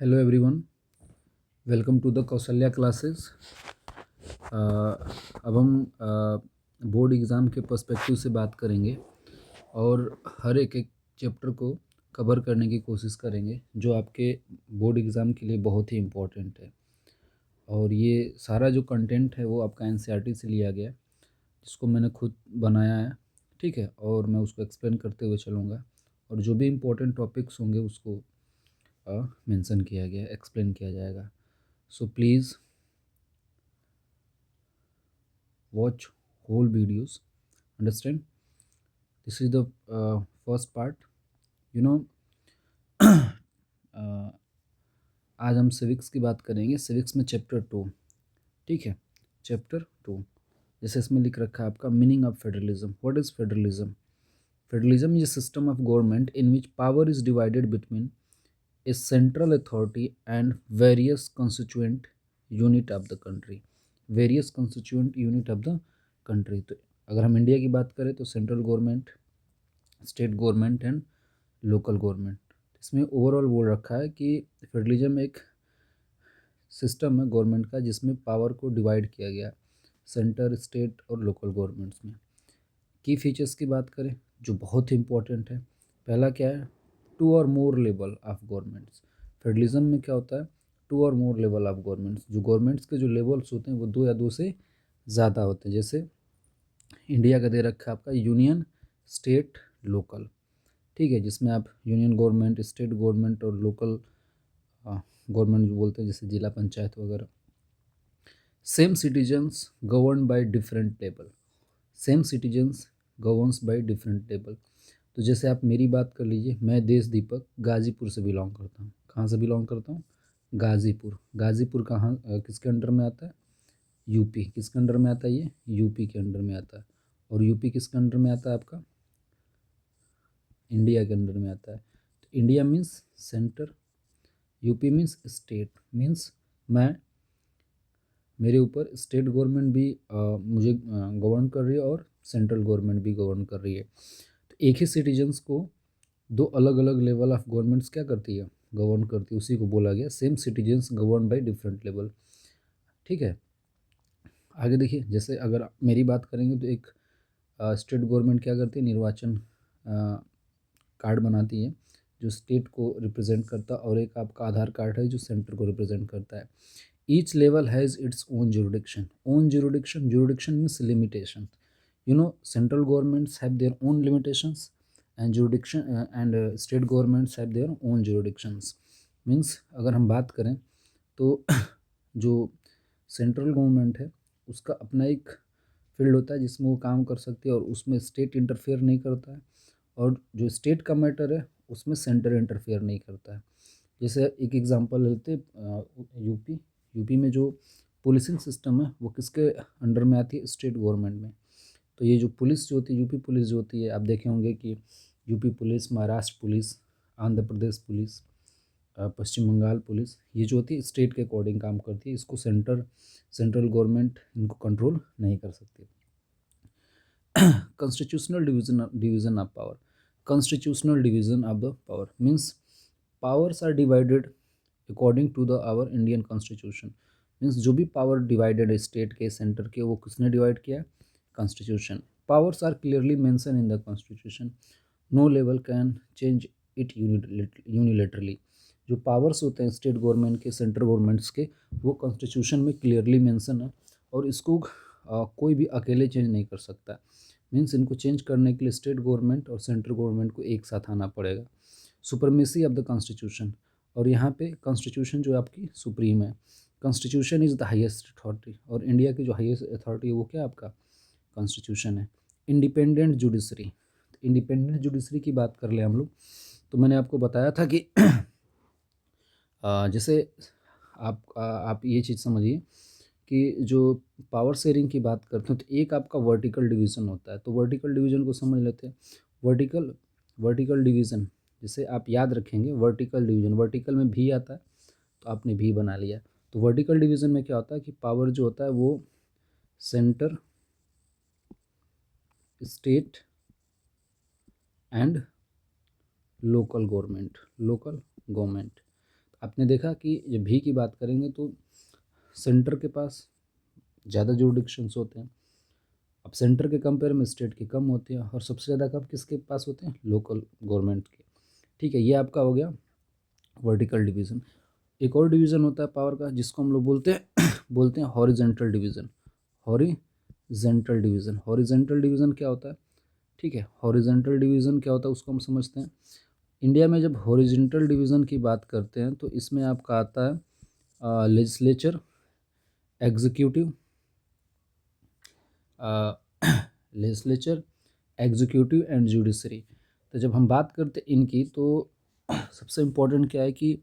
Hello everyone, welcome to the Kaushalya classes. अब हम board exam के पर्सपेक्टिव से बात करेंगे और हर एक एक चैप्टर को कवर करने की कोशिश करेंगे जो आपके बोर्ड एग्ज़ाम के लिए बहुत ही इम्पोर्टेंट है। और ये सारा जो कंटेंट है वो आपका एनसीईआरटी से लिया गया है, जिसको मैंने खुद बनाया है। ठीक है, और मैं उसको एक्सप्लेन करते हुए चलूँगा और जो भी इम्पोर्टेंट टॉपिक्स होंगे उसको मेंशन किया गया, एक्सप्लेन किया जाएगा। So please watch whole videos. Understand? This is the first part. You know, uh, आज हम सिविक्स की बात करेंगे। सिविक्स में चैप्टर 2। ठीक है, चैप्टर 2। जैसे इसमें लिख रखा है आपका meaning of federalism. What is federalism? Federalism is a system of government in which power is divided between a central authority and various constituent unit of the country। Various constituent unit of the country। तो अगर हम India की बात करें तो central government, state government and local government. इसमें overall बोल रखा है कि फेडरलिज्म एक सिस्टम है गवर्नमेंट का जिसमें पावर को डिवाइड किया गया सेंटर, स्टेट और लोकल गवर्नमेंट्स में। की फीचर्स की बात करें जो बहुत ही इंपॉर्टेंट है, पहला क्या है? टू और मोर लेवल ऑफ गवर्नमेंट्स। फेडरलिज्म में क्या होता है? टू और मोर लेवल ऑफ गवर्नमेंट्स। जो गवर्नमेंट्स के जो लेवल्स होते हैं वो दो या दो से ज़्यादा होते हैं। जैसे इंडिया का दे रखा है आपका यूनियन, स्टेट, लोकल। ठीक है, जिसमें आप यूनियन गवर्नमेंट, स्टेट गवर्नमेंट और लोकल गवर्नमेंट जो बोलते हैं, जैसे जिला पंचायत वगैरह। Same citizens govern by different level. Same citizens governs by different level. तो जैसे आप मेरी बात कर लीजिए, मैं देश दीपक गाज़ीपुर से बिलोंग करता हूँ। कहाँ से बिलोंग करता हूँ? गाज़ीपुर। गाज़ीपुर कहाँ किसके अंडर में आता है? यूपी। किसके अंडर में आता है ये? यूपी के अंडर में आता है। और यूपी किसके अंडर में आता है आपका? इंडिया के अंडर में आता है। तो India means centre, UP means state. Means मैं, मेरे ऊपर स्टेट गवर्नमेंट भी मुझे गवर्न कर रही है और सेंट्रल गवर्नमेंट भी गवर्न कर रही है। तो एक ही सिटीजन्स को दो अलग अलग लेवल ऑफ गवर्नमेंट्स क्या करती है? गवर्न करती है। उसी को बोला गया same citizens govern by different level. ठीक है, आगे देखिए, जैसे अगर मेरी बात करेंगे तो एक स्टेट गवर्नमेंट क्या करती है? निर्वाचन कार्ड बनाती है जो स्टेट को रिप्रेजेंट करता है, और एक आपका आधार कार्ड है जो सेंटर को रिप्रेजेंट करता है। Each level has its own jurisdiction. Own jurisdiction, jurisdiction means limitation. You know, central governments have their own limitations and jurisdiction and state governments have their own jurisdictions। Means अगर हम बात करें तो जो central government है उसका अपना एक फील्ड होता है जिसमें वो काम कर सकती है और उसमें स्टेट इंटरफेयर नहीं करता है, और जो स्टेट का मैटर है उसमें सेंटर इंटरफेयर नहीं करता है। जैसे एक एग्जांपल लेते यूपी। यूपी में जो पुलिसिंग सिस्टम है वो किसके अंडर में आती है? स्टेट गवर्नमेंट में। तो ये जो पुलिस जो होती है, यूपी पुलिस जो होती है, आप देखे होंगे कि UP police, Maharashtra police, Andhra Pradesh police, Paschim Bengal police, ये जो होती है स्टेट के अकॉर्डिंग काम करती है। इसको सेंट्रल गवर्नमेंट इनको कंट्रोल नहीं कर सकती। constitutional division of power। constitutional division of the power means powers are divided according to the our Indian constitution। Means जो भी पावर डिवाइडेड है स्टेट के, सेंटर के, वो किसने डिवाइड किया? Constitution. Powers are clearly mention in the constitution. No level can change it unilaterally. जो powers होते हैं स्टेट गवर्नमेंट के, सेंट्रल गवर्नमेंट्स के, वो कॉन्स्टिट्यूशन में क्लियरली मेंशन है और इसको कोई भी अकेले चेंज नहीं कर सकता। मीन्स इनको चेंज करने के लिए स्टेट गवर्नमेंट और सेंट्रल गवर्नमेंट को एक साथ आना पड़ेगा। Supremacy of the constitution. और यहाँ पे कॉन्स्टिट्यूशन जो आपकी सुप्रीम है। Constitution is the highest authority, और इंडिया की जो हाईएस्ट अथॉरिटी है वो क्या आपका? कॉन्स्टिट्यूशन है। Independent judiciary. इंडिपेंडेंट जुडिशरी की बात कर ले हम लोग, तो मैंने आपको बताया था कि जैसे आप ये चीज़ समझिए कि जो पावर शेयरिंग की बात करते हैं तो एक आपका वर्टिकल डिवीज़न होता है। तो वर्टिकल डिवीज़न को समझ लेते हैं। वर्टिकल वर्टिकल डिवीज़न, जैसे आप याद रखेंगे वर्टिकल डिवीज़न, वर्टिकल में भी आता है तो आपने भी बना लिया। तो वर्टिकल डिवीज़न में क्या होता है कि पावर जो होता है वो centre, state and local government आपने देखा कि जब भी की बात करेंगे तो सेंटर के पास ज़्यादा जुरिडिक्शंस होते हैं। अब सेंटर के कंपेयर में स्टेट की कम होती है, और सबसे ज़्यादा कब किसके पास होते हैं? लोकल गवर्नमेंट के। ठीक है, ये आपका हो गया वर्टिकल डिवीज़न। एक और डिवीज़न होता है पावर का, जिसको हम लोग बोलते हैं बोलते हैं horizontal division. Horizontal division, horizontal division क्या होता है? ठीक है, हॉरिजेंटल डिवीज़न क्या होता है उसको हम समझते हैं। इंडिया में जब हॉरिजेंटल डिवीज़न की बात करते हैं तो इसमें आपका आता है legislature, executive, legislature, executive and judiciary. तो जब हम बात करते हैं इनकी, तो सबसे इम्पोर्टेंट क्या है कि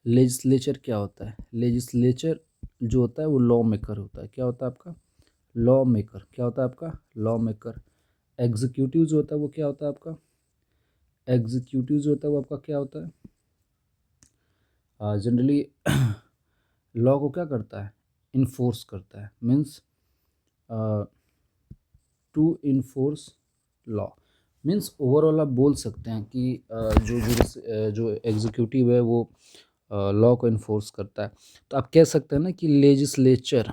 लेजिस्लेचर क्या होता है? लेजिस्लेचर जो होता है वो लॉ मेकर होता है। क्या होता है आपका? Law maker. क्या होता है आपका? Law maker. एग्जीक्यूटिव जो होता है वो क्या होता है आपका? एग्जीक्यूटिव जो होता है वो आपका क्या होता है? जनरली लॉ को क्या करता है? इन्फोर्स करता है। Means to enforce law. Means overall आप बोल सकते हैं कि जो एग्जीक्यूटिव है वो लॉ को इन्फोर्स करता है। तो आप कह सकते हैं ना कि legislature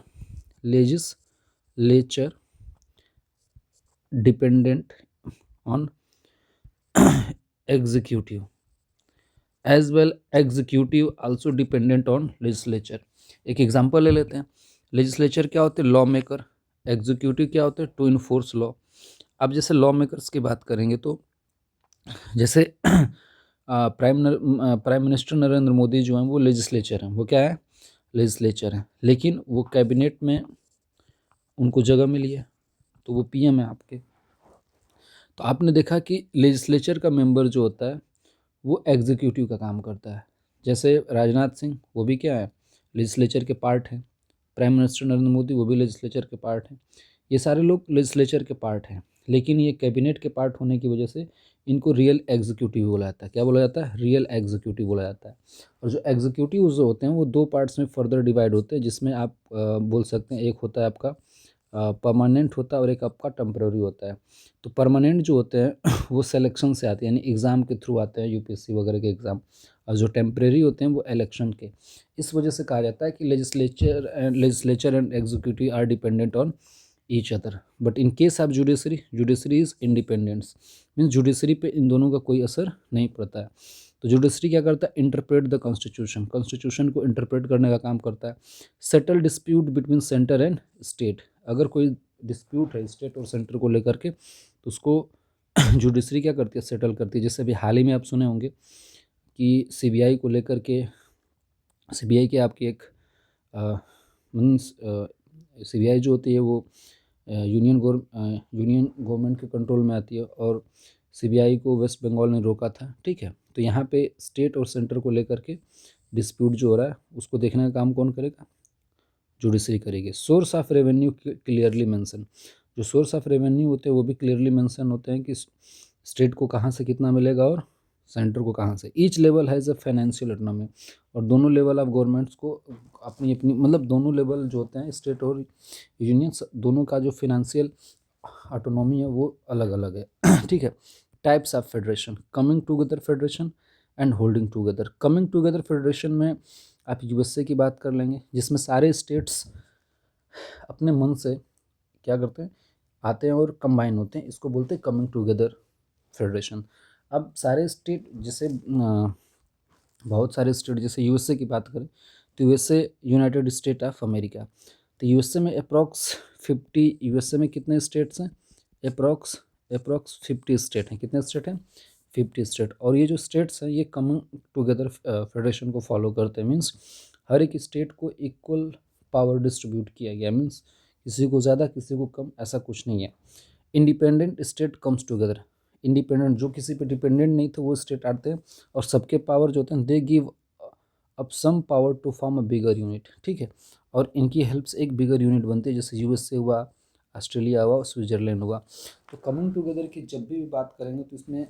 dependent on executive, as well executive also dependent on legislature. एक एग्जांपल ले लेते हैं। लेजिस्लेचर क्या होते हैं? Law maker. एग्जीक्यूटिव क्या होते हैं? To enforce law. अब जैसे लॉ मेकर्स की बात करेंगे तो जैसे प्राइम मिनिस्टर नरेंद्र मोदी जो हैं वो लेजिस्लेचर हैं। वो क्या है? लेजिस्लेचर हैं। लेकिन वो कैबिनेट में उनको जगह मिली है, तो वो पीएम है आपके। तो आपने देखा कि लेजिस्लेचर का मेंबर जो होता है वो एग्जीक्यूटिव का काम करता है। जैसे राजनाथ सिंह, वो भी क्या है? लेजिस्लेचर के पार्ट हैं। प्राइम मिनिस्टर नरेंद्र मोदी, वो भी लेजिस्लेचर के पार्ट हैं। ये सारे लोग लेजिस्लेचर के पार्ट हैं, लेकिन ये कैबिनेट के पार्ट होने की वजह से इनको रियल एग्जीक्यूटिव बोला जाता है। क्या बोला जाता है? रियल एग्जीक्यूटिव बोला जाता है। और जो एग्जीक्यूटिव जो होते हैं वो दो पार्ट्स में फर्दर डिवाइड होते हैं, जिसमें आप बोल सकते हैं, एक होता है आपका परमानेंट होता है और एक आपका टेम्पररी होता है। तो परमानेंट जो होते हैं वो सिलेक्शन से आते हैं, यानी एग्ज़ाम के थ्रू आते हैं, यूपीएससी वगैरह के एग्ज़ाम। और जो टेम्परेरी होते हैं वो इलेक्शन के। इस वजह से कहा जाता है कि legislature and executive are dependent on each other, but in case of judiciary is independence. Means judiciary पे इन दोनों का कोई असर नहीं पड़ता है। तो जुडिशरी क्या करता है? इंटरप्रेट द कॉन्स्टिट्यूशन, कॉन्स्टिट्यूशन को इंटरप्रेट करने का काम करता है। Settle dispute between centre and state. अगर कोई डिस्प्यूट है स्टेट और सेंटर को लेकर के, तो उसको जुडिशरी क्या करती है? सेटल करती है। जैसे अभी हाल ही में आप सुने होंगे कि सीबीआई को लेकर के, सीबीआई की आपकी एक मीन्स सीबीआई जो होती है वो यूनियन गवर्नमेंट के कंट्रोल में आती है, और सीबीआई को वेस्ट बंगाल ने रोका था। ठीक है, तो यहाँ पे स्टेट और सेंटर को लेकर के डिस्प्यूट जो हो रहा है उसको देखने का काम कौन करेगा? जुडिशरी करेगी। Source of revenue clearly mention. जो सोर्स ऑफ रेवेन्यू होते हैं वो भी क्लियरली मेंशन होते हैं कि स्टेट को कहाँ से कितना मिलेगा और सेंटर को कहाँ से। Each level has a financial autonomy. और दोनों लेवल ऑफ गवर्नमेंट्स को अपनी अपनी, मतलब दोनों लेवल जो होते हैं स्टेट और यूनियन, दोनों का जो फिनेंशियल ऑटोनॉमी है वो अलग अलग है। ठीक है। Types of federation, coming together federation and holding together. Coming together federation में आप यूएसए की बात कर लेंगे, जिसमें सारे स्टेट्स अपने मन से क्या करते हैं? आते हैं और कंबाइन होते हैं। इसको बोलते हैं कमिंग टुगेदर फेडरेशन। अब सारे स्टेट, जैसे बहुत सारे स्टेट, जैसे यूएसए की बात करें तो USA United state of America. तो यूएसए में अप्रॉक्स 50, यूएसए में कितने स्टेट्स हैं? अप्रॉक्स 50 स्टेट हैं। कितने स्टेट हैं? 50 स्टेट। और ये जो स्टेट्स हैं ये कमिंग टुगेदर फेडरेशन को फॉलो करते हैं। मीन्स हर एक स्टेट को इक्वल पावर डिस्ट्रीब्यूट किया गया। मीन्स किसी को ज़्यादा किसी को कम, ऐसा कुछ नहीं है। Independent state comes together. Independent, जो किसी पे डिपेंडेंट नहीं थे वो स्टेट आते हैं, और सबके पावर जो होते हैं they give up some power to form a bigger unit. ठीक है, और इनकी हेल्प से एक बिगर यूनिट बनती है, जैसे यूएसए हुआ, ऑस्ट्रेलिया हुआ, स्विट्जरलैंड हुआ। तो कमिंग टुगेदर की जब भी बात करेंगे तो इसमें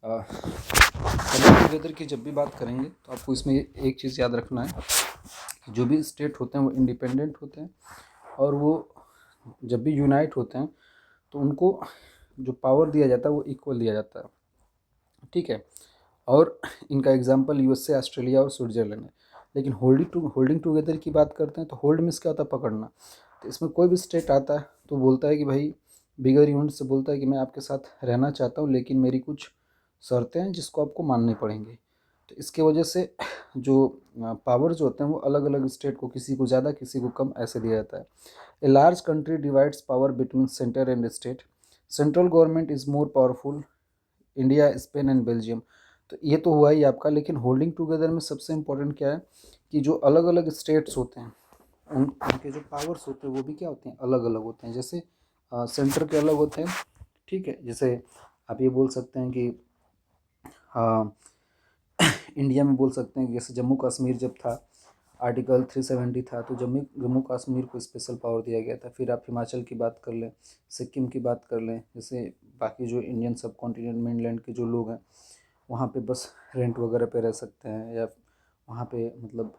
कमिंग टुगेदर की जब भी बात करेंगे तो आपको इसमें एक चीज़ याद रखना है कि जो भी स्टेट होते हैं वो इंडिपेंडेंट होते हैं, और वो जब भी यूनाइट होते हैं तो उनको जो पावर दिया जाता है वो इक्वल दिया जाता है। ठीक है, और इनका एग्जांपल यूएसए, ऑस्ट्रेलिया और स्विट्जरलैंड है। लेकिन होल्डिंग टुगेदर की बात करते हैं तो होल्ड मीन्स क्या होता है, पकड़ना। तो इसमें कोई भी स्टेट आता है तो बोलता है कि भाई बिगर यूनिट से बोलता है कि मैं आपके साथ रहना चाहता हूँ, लेकिन मेरी कुछ शर्तें हैं जिसको आपको माननी पड़ेंगी। तो इसके वजह से जो पावर्स होते हैं वो अलग अलग स्टेट को, किसी को ज़्यादा किसी को कम, ऐसे दिया जाता है। A large country divides power between centre and state. Central government is more powerful, India, Spain and Belgium. तो ये तो हुआ ही आपका, लेकिन होल्डिंग टुगेदर में सबसे इम्पोर्टेंट क्या है कि जो अलग अलग स्टेट्स होते हैं उनके जो पावर्स होते हैं वो भी क्या होते हैं, अलग अलग होते हैं। जैसे सेंटर के अलग होते हैं, ठीक है। जैसे आप ये बोल सकते हैं कि इंडिया में बोल सकते हैं कि जैसे जम्मू कश्मीर जब था, आर्टिकल 370 था, तो जम्मू जम्मू कश्मीर को स्पेशल पावर दिया गया था। फिर आप हिमाचल की बात कर लें, सिक्किम की बात कर लें, जैसे बाकी जो इंडियन सब कॉन्टिनेंट मेनलैंड के जो लोग हैं वहाँ पे बस रेंट वगैरह पे रह सकते हैं, या वहाँ पे मतलब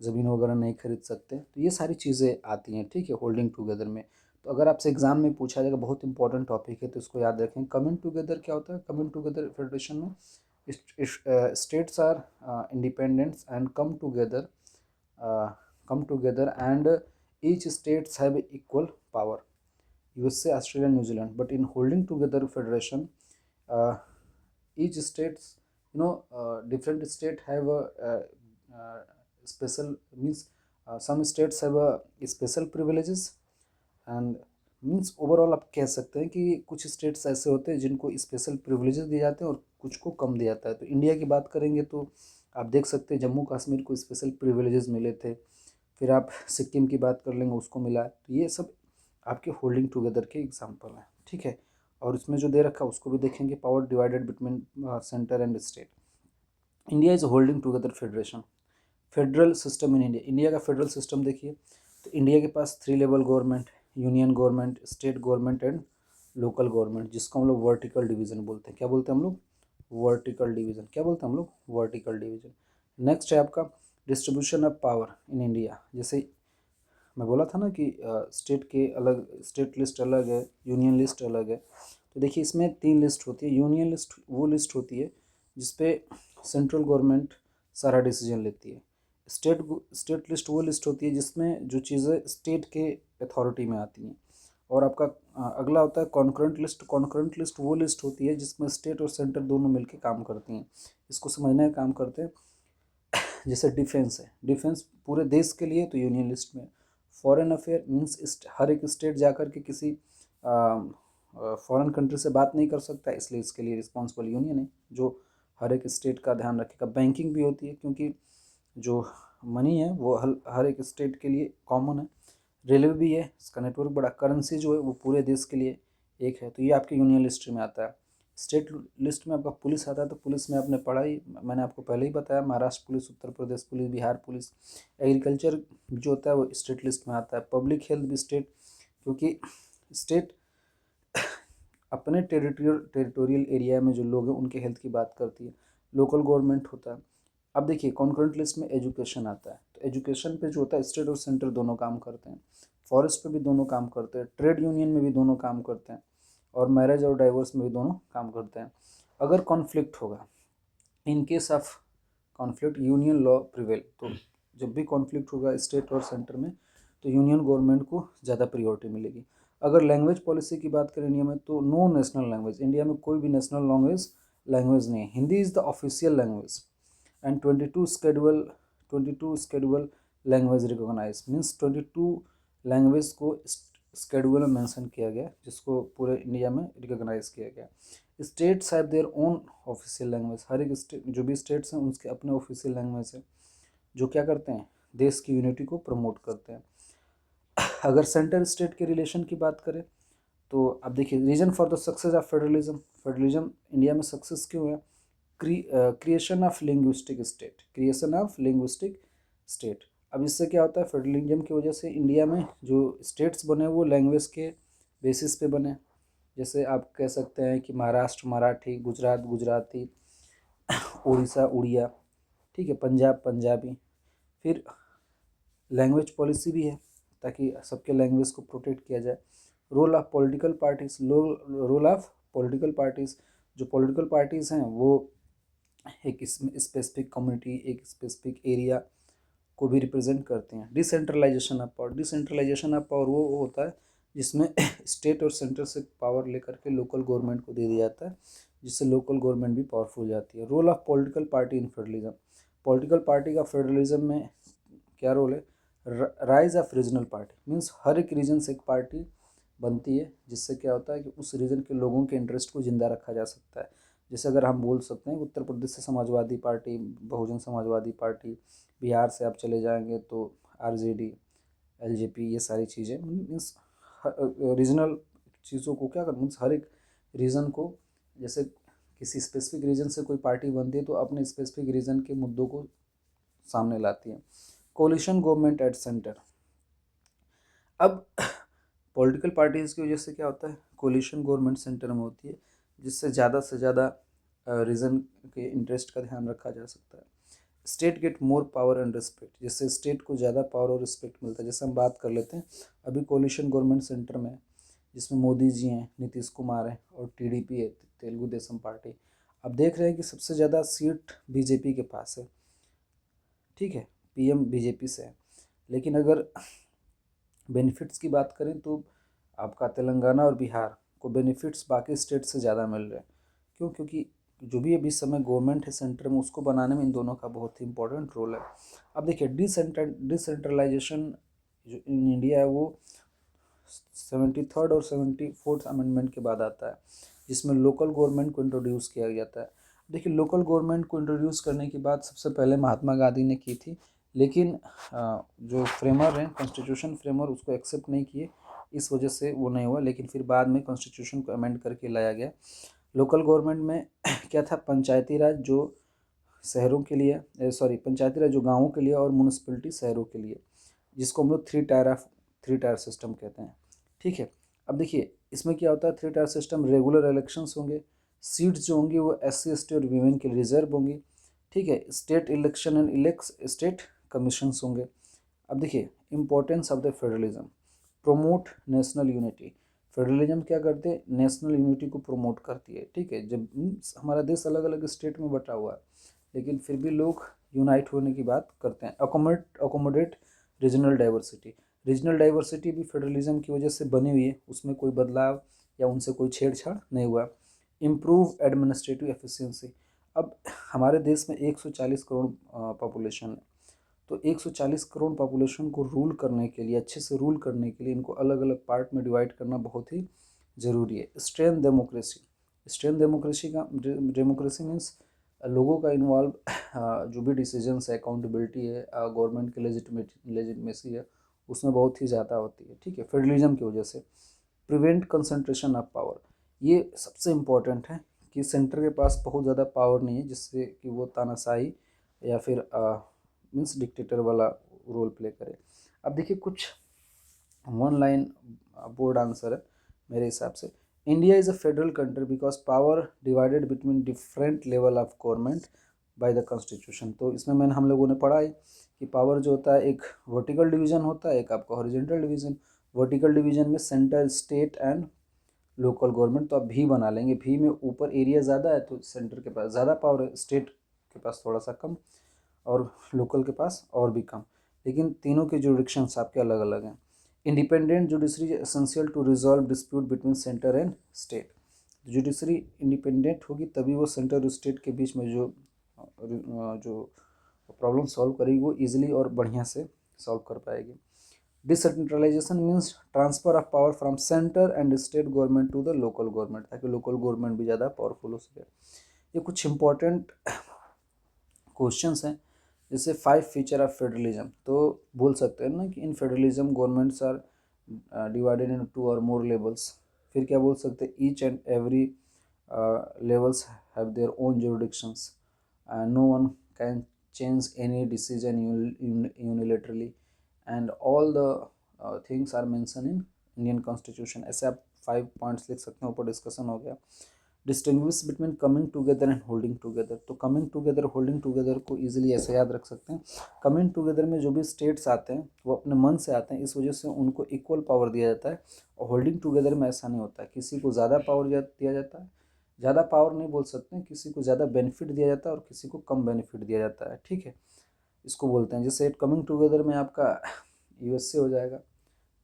ज़मीन वगैरह नहीं खरीद सकते। तो ये सारी चीज़ें आती हैं, ठीक है, होल्डिंग टुगेदर में। तो अगर आपसे एग्जाम में पूछा जाएगा, बहुत इंपॉर्टेंट टॉपिक है, तो इसको याद रखें। कमिंग टुगेदर क्या होता है, कमिंग टुगेदर फेडरेशन में states are independents and come together and each states have equal power, USA, Australia, New Zealand. But in holding together federation, uh, each states, different state have a special means, some states have a special privileges and means overall आप कह सकते हैं कि कुछ states ऐसे होते हैं जिनको स्पेशल प्रिविलेजेस दिए जाते हैं और कुछ को कम दिया जाता है। तो इंडिया की बात करेंगे तो आप देख सकते हैं जम्मू कश्मीर को स्पेशल प्रिविलेजेस मिले थे। फिर आप सिक्किम की बात कर लेंगे, उसको मिला है। तो ये सब आपके होल्डिंग टुगेदर के एग्जाम्पल हैं, ठीक है। और इसमें जो दे रखा है उसको भी देखेंगे, power divided between centre and state. India is holding together federation. Federal system in India, India का फेडरल सिस्टम देखिए, तो इंडिया के पास 3 level government, union government, state government and local government, जिसको हम लोग वर्टिकल डिवीजन बोलते हैं। क्या बोलते हैं हम लोग, वर्टिकल डिवीजन। क्या बोलते हैं हम लोग, वर्टिकल डिवीजन। नेक्स्ट है आपका distribution of power in India. जैसे मैं बोला था ना कि स्टेट के अलग, स्टेट लिस्ट अलग है, यूनियन लिस्ट अलग है। तो देखिए इसमें 3 लिस्ट होती है। यूनियन लिस्ट वो लिस्ट होती है जिसपे सेंट्रल गवर्नमेंट सारा डिसीजन लेती है। स्टेट लिस्ट वो लिस्ट होती है जिसमें जो चीज़ें स्टेट के अथॉरिटी में आती हैं। और आपका अगला होता है कॉन्करेंट लिस्ट। कॉन्करेंट लिस्ट वो लिस्ट होती है जिसमें स्टेट और सेंटर दोनों मिलकर काम करती हैं। इसको समझने का काम करते हैं। जैसे डिफेंस है, डिफेंस पूरे देश के लिए, तो यूनियन लिस्ट में। फॉरेन अफेयर मीन्स हर एक स्टेट जाकर के किसी फॉरेन कंट्री से बात नहीं कर सकता, इसलिए इसके लिए रिस्पॉन्सिबल यूनियन है जो हर एक स्टेट का ध्यान रखेगा। बैंकिंग भी होती है क्योंकि जो मनी है वो हर एक स्टेट के लिए कॉमन है। रेलवे भी है, इसका नेटवर्क बड़ा। करेंसी जो है वो पूरे देश के लिए एक है। तो ये आपके यूनियन लिस्ट में आता है। स्टेट लिस्ट में आपका पुलिस आता है, तो पुलिस में आपने पढ़ा ही, मैंने आपको पहले ही बताया, Maharashtra police, Uttar Pradesh police, Bihar police. Agriculture जो होता है वो स्टेट लिस्ट में आता है। पब्लिक हेल्थ भी स्टेट, क्योंकि स्टेट अपने टेरिटोरियल एरिया में जो लोग हैं उनके हेल्थ की बात करती है। लोकल गवर्नमेंट होता है। अब देखिए कॉन्करेंट लिस्ट में एजुकेशन आता है, तो एजुकेशन पे जो होता है स्टेट और सेंटर दोनों काम करते हैं। फॉरेस्ट पे भी दोनों काम करते हैं, ट्रेड यूनियन में भी दोनों काम करते हैं, और मैरिज और डाइवोर्स में भी दोनों काम करते हैं। अगर कॉन्फ्लिक्ट होगा, इन case of conflict union law prevail, तो जब भी कॉन्फ्लिक्ट होगा स्टेट और सेंटर में तो यूनियन गवर्नमेंट को ज़्यादा प्रियोरिटी मिलेगी। अगर लैंग्वेज पॉलिसी की बात करें इंडिया में, तो नो नेशनल लैंग्वेज, इंडिया में कोई भी नेशनल लैंग्वेज नहीं है। Hindi is the official language and 22 schedule language recognise, means 22 language को स्केड्यूल में मेंशन किया गया जिसको पूरे इंडिया में रिकोगनाइज किया गया। States have their own official language, हर एक स्टेट, जो भी स्टेट्स हैं उनके अपने ऑफिशियल लैंग्वेज है जो क्या करते हैं, देश की यूनिटी को प्रमोट करते हैं। अगर सेंटर स्टेट के रिलेशन की बात करें तो अब देखिए reason for the success of federalism, federalism India में सक्सेस क्यों है, creation of linguistic state, creation of linguistic state. अब इससे क्या होता है, फेडरलिज्म की वजह से इंडिया में जो स्टेट्स बने वो लैंग्वेज के बेसिस पे बने। जैसे आप कह सकते हैं कि महाराष्ट्र मराठी, गुजरात गुजराती, उड़ीसा उड़िया, ठीक है, पंजाब पंजाबी। फिर लैंग्वेज पॉलिसी भी है ताकि सबके लैंग्वेज को प्रोटेक्ट किया जाए। Role of political parties, role of political parties, जो पॉलिटिकल पार्टीज़ हैं वो एक स्पेसिफिक कम्युनिटी, एक स्पेसिफिक एरिया को भी रिप्रेजेंट करते हैं। Decentralisation of power, decentralisation of power वो होता है जिसमें स्टेट और सेंटर से पावर लेकर के लोकल गवर्नमेंट को दे दिया जाता है, जिससे लोकल गवर्नमेंट भी पावरफुल हो जाती है। Role of political party in federalism, political party का फेडरलिज्म में क्या रोल है? Rise of regional party means हर एक रीजन से एक पार्टी बनती है, जिससे क्या होता है कि उस रीजन के लोगों के इंटरेस्ट को जिंदा रखा जा सकता है। जैसे अगर हम बोल सकते हैं उत्तर प्रदेश से समाजवादी पार्टी, बहुजन समाजवादी पार्टी, बिहार से आप चले जाएंगे तो आरजेडी, एलजेपी, ये सारी चीज़ें मीन्स रीजनल चीज़ों को क्या कर मीन्स हर एक रीजन को, जैसे किसी स्पेसिफिक रीजन से कोई पार्टी बनती है तो अपने स्पेसिफिक रीजन के मुद्दों को सामने लाती है। कोलिशन गवर्नमेंट एट सेंटर, अब पॉलिटिकल पार्टीज़ की वजह से क्या होता है, कोलिशन गवर्नमेंट सेंटर में होती है, जिससे ज़्यादा से ज़्यादा रीजन के इंटरेस्ट का ध्यान रखा जा सकता है। State get more power and respect, जिससे स्टेट को ज़्यादा पावर और रिस्पेक्ट मिलता है। जैसे हम बात कर लेते हैं अभी कोलिशन गवर्नमेंट सेंटर में, जिसमें मोदी जी हैं, नीतीश कुमार हैं और टीडीपी है, तेलुगु देशम पार्टी। अब देख रहे हैं कि सबसे ज़्यादा सीट बीजेपी के पास है, ठीक है, पीएम बीजेपी से है। लेकिन अगर बेनिफिट्स की बात करें तो आपका तेलंगाना और बिहार को बेनिफिट्स बाकी स्टेट से ज़्यादा मिल रहे हैं। क्यों? क्योंकि जो भी अभी समय गवर्नमेंट है सेंटर में, उसको बनाने में इन दोनों का बहुत ही इंपॉर्टेंट रोल है। अब देखिए डिसेंट्रलाइजेशन जो इन इंडिया है वो 73rd और 74th अमेंडमेंट के बाद आता है, जिसमें लोकल गवर्नमेंट को इंट्रोड्यूस किया जाता है। देखिए लोकल गवर्नमेंट को इंट्रोड्यूस करने की बात सबसे पहले महात्मा गांधी ने की थी, लेकिन जो फ्रेमर हैं, कॉन्स्टिट्यूशन फ्रेमर, उसको एक्सेप्ट नहीं किए, इस वजह से वो नहीं हुआ। लेकिन फिर बाद में कॉन्स्टिट्यूशन को अमेंड करके लाया गया। लोकल गवर्नमेंट में क्या था, पंचायती राज जो शहरों के लिए, पंचायती राज जो गाँवों के लिए और म्यूनसिपलिटी शहरों के लिए, जिसको हम लोग थ्री टायर सिस्टम कहते हैं, ठीक है। अब देखिए इसमें क्या होता है, three tier system, regular elections होंगे, सीट्स जो होंगी वो SC ST और वीमेन के रिजर्व होंगी, ठीक है। State election and state commissions होंगे। अब देखिए importance of the federalism, promote national unity, federalism क्या करते हैं, नेशनल यूनिटी को प्रोमोट करती है, ठीक है। जब हमारा देश अलग अलग स्टेट में बटा हुआ है, लेकिन फिर भी लोग यूनाइट होने की बात करते हैं। Accommodate regional diversity, regional diversity भी फेडरलिज्म की वजह से बनी हुई है, उसमें कोई बदलाव या उनसे कोई छेड़छाड़ नहीं हुआ। इम्प्रूव एडमिनिस्ट्रेटिव एफिशिएंसी, अब हमारे देश में 140 करोड़ पॉपुलेशन है, तो 140 करोड़ पॉपुलेशन को रूल करने के लिए, अच्छे से रूल करने के लिए, इनको अलग अलग पार्ट में डिवाइड करना बहुत ही ज़रूरी है। स्ट्रेंथ डेमोक्रेसी, डेमोक्रेसी मीन्स लोगों का इन्वॉल्व, जो भी डिसीजंस है, अकाउंटेबिलिटी है, गवर्नमेंट की लेजिटमेसी है, उसमें बहुत ही ज़्यादा होती है, ठीक है, फेडरलिज्म की वजह से। प्रिवेंट कंसंट्रेशन ऑफ पावर, ये सबसे इम्पोर्टेंट है कि सेंटर के पास बहुत ज़्यादा पावर नहीं है, जिससे कि वो तानाशाही या फिर मीन्स डिक्टेटर वाला रोल प्ले करे। अब देखिए कुछ वन लाइन बोर्ड आंसर है मेरे हिसाब से। India is a federal country because power divided between different level of government by the constitution. तो इसमें मैंने हम लोगों ने पढ़ा है कि पावर जो होता है, एक वर्टिकल डिवीजन होता है, एक आपका हॉरिजॉन्टल डिवीजन। वर्टिकल डिवीजन में centre, state and local government, तो आप भी बना लेंगे। भी में ऊपर एरिया ज़्यादा है तो सेंटर के पास ज़्यादा पावर है, स्टेट के पास थोड़ा सा कम और लोकल के पास और भी कम, लेकिन तीनों के जुडिक्शंस आपके अलग अलग हैं। Independent judiciary essential to resolve dispute between centre and state, judiciary independent होगी तभी वो सेंटर और स्टेट के बीच में जो प्रॉब्लम सॉल्व करेगी वो ईजिली और बढ़िया से सॉल्व कर पाएगी। Decentralisation means transfer of power from centre and state government to the local government, ताकि लोकल गवर्नमेंट भी ज़्यादा पावरफुल हो सके। ये कुछ इंपॉर्टेंट क्वेश्चंस हैं, जैसे 5 फीचर ऑफ फेडरलिज्म, तो बोल सकते हैं ना कि in federalism governments are divided in 2 और मोर लेवल्स। फिर क्या बोल सकते हैं, each and every levels have their own jurisdictions, no one can change any decision unilaterally and all the things are mention in Indian constitution. ऐसे आप 5 points लिख सकते हैं, ऊपर डिस्कशन हो गया। Distinguish between coming together and holding together, तो coming together, holding together को इजीली ऐसे याद रख सकते हैं। कमिंग टुगेदर में जो भी स्टेट्स आते हैं वो अपने मन से आते हैं, इस वजह से उनको इक्वल पावर दिया जाता है। और होल्डिंग टुगेदर में ऐसा नहीं होता है, किसी को ज़्यादा पावर दिया जाता है ज़्यादा पावर नहीं बोल सकते हैं, किसी को ज़्यादा बेनिफिट दिया जाता है और किसी को कम बेनिफिट दिया जाता है, ठीक है, इसको बोलते हैं। जैसे कमिंग टुगेदर में आपका यूएसए हो जाएगा,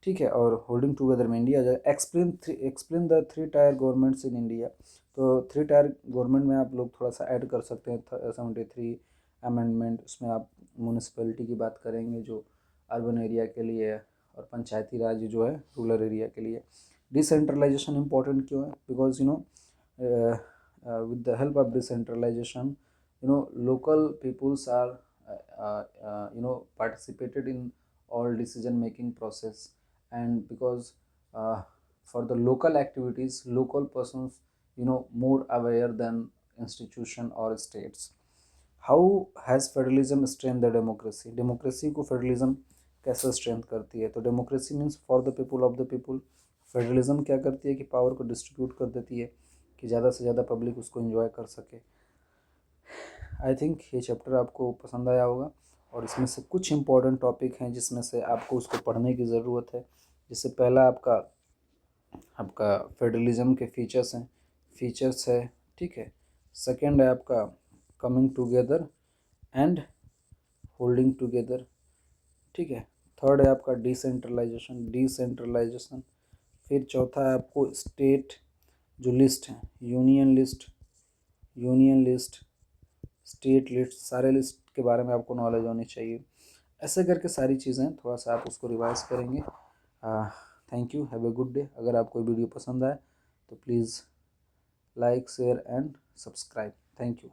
ठीक है, और होल्डिंग टुगेदर में इंडिया आ जाएगा। Explain the 3 tyre governments in India. तो 3 टायर गवर्नमेंट में आप लोग थोड़ा सा ऐड कर सकते हैं 73 अमेंडमेंट, उसमें आप म्यूनिसिपैलिटी की बात करेंगे जो अर्बन एरिया के लिए है, और पंचायती राज जो है रूरल एरिया के लिए। डिसेंट्रलाइजेशन इंपॉर्टेंट क्यों है? Because with the help of decentralization, local peoples are participated in all decision making process, and because for the local activities, local persons more aware than institution or states. How has federalism strength the democracy? Democracy को federalism कैसे strength करती है? तो democracy means for the people of the people. Federalism क्या करती है कि power को डिस्ट्रीब्यूट कर देती है कि ज़्यादा से ज़्यादा पब्लिक उसको एंजॉय कर सके। आई थिंक ये चैप्टर आपको पसंद आया होगा, और इसमें से कुछ इंपॉर्टेंट टॉपिक हैं जिसमें से आपको उसको पढ़ने की ज़रूरत है। जैसे पहला आपका आपका फेडरलिज्म के फीचर्स है, ठीक है। सेकंड है आपका coming together and holding together, ठीक है। थर्ड है आपका डिसेंट्रलाइजेशन। फिर चौथा है आपको स्टेट जो लिस्ट है, यूनियन लिस्ट, स्टेट लिस्ट, सारे लिस्ट के बारे में आपको नॉलेज होनी चाहिए। ऐसे करके सारी चीज़ें थोड़ा सा आप उसको रिवाइज करेंगे। Thank you, have a good day. अगर आपको वीडियो पसंद आए तो please like, share and subscribe. Thank you.